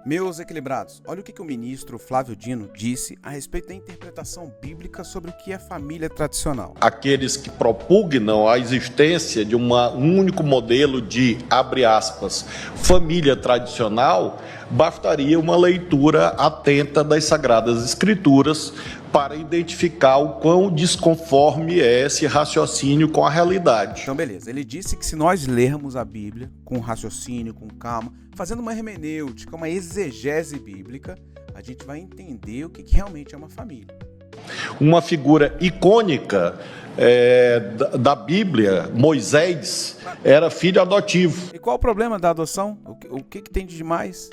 Meus equilibrados, olha o que o ministro Flávio Dino disse a respeito da interpretação bíblica sobre o que é família tradicional. Aqueles que propugnam a existência de um único modelo de, abre aspas, família tradicional, bastaria uma leitura atenta das Sagradas Escrituras para identificar o quão desconforme é esse raciocínio com a realidade. Então, beleza. Ele disse que se nós lermos a Bíblia com raciocínio, com calma, fazendo uma hermenêutica, uma exegese bíblica, a gente vai entender o que realmente é uma família. Uma figura icônica da Bíblia, Moisés, era filho adotivo. E qual o problema da adoção? O que tem de demais?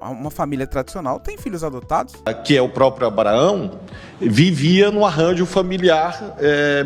Uma família tradicional tem filhos adotados? Que é o próprio Abraão, vivia num arranjo familiar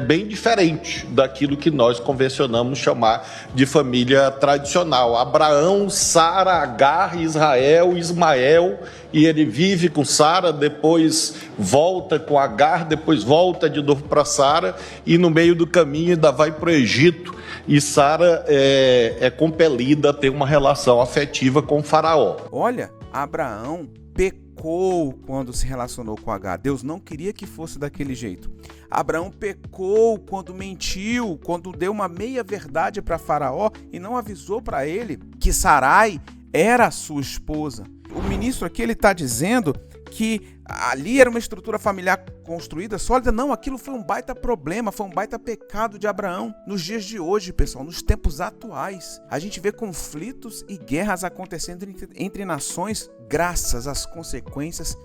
bem diferente daquilo que nós convencionamos chamar de família tradicional. Abraão, Sara, Agar, Israel, Ismael, e ele vive com Sara, depois volta com Agar, depois volta de novo para Sara, e no meio do caminho ainda vai para o Egito, e Sara é compelida a ter uma relação afetiva com o faraó. Olha, Abraão pecou quando se relacionou com Agar. Deus não queria que fosse daquele jeito. Abraão pecou quando mentiu, quando deu uma meia-verdade para Faraó e não avisou para ele que Sarai era a sua esposa. O ministro aqui está dizendo que ali era uma estrutura familiar construída, sólida. Não, aquilo foi um baita problema, foi um baita pecado de Abraão. Nos dias de hoje, pessoal, nos tempos atuais, a gente vê conflitos e guerras acontecendo entre nações graças às consequências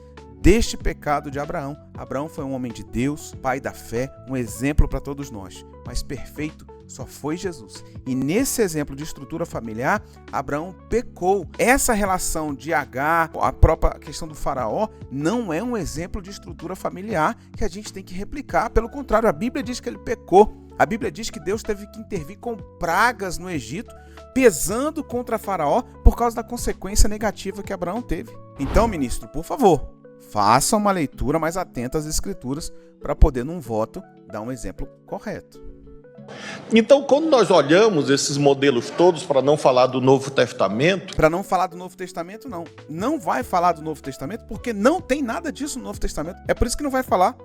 deste pecado de Abraão. Abraão foi um homem de Deus, pai da fé, um exemplo para todos nós, mas perfeito só foi Jesus. E nesse exemplo de estrutura familiar, Abraão pecou. Essa relação de Agar, a própria questão do faraó, não é um exemplo de estrutura familiar que a gente tem que replicar. Pelo contrário, a Bíblia diz que ele pecou. A Bíblia diz que Deus teve que intervir com pragas no Egito, pesando contra Faraó por causa da consequência negativa que Abraão teve. Então, ministro, por favor, faça uma leitura mais atenta às Escrituras para poder, num voto, dar um exemplo correto. Então, quando nós olhamos esses modelos todos, para não falar do Novo Testamento... Para não falar do Novo Testamento, não. Não vai falar do Novo Testamento porque não tem nada disso no Novo Testamento. É por isso que não vai falar.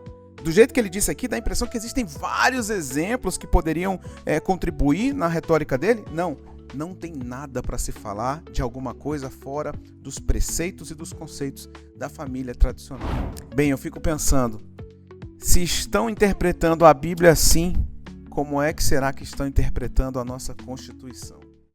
Do jeito que ele disse aqui, dá a impressão que existem vários exemplos que poderiam contribuir na retórica dele. Não tem nada para se falar de alguma coisa fora dos preceitos e dos conceitos da família tradicional. Bem, eu fico pensando, se estão interpretando a Bíblia assim, como é que será que estão interpretando a nossa Constituição?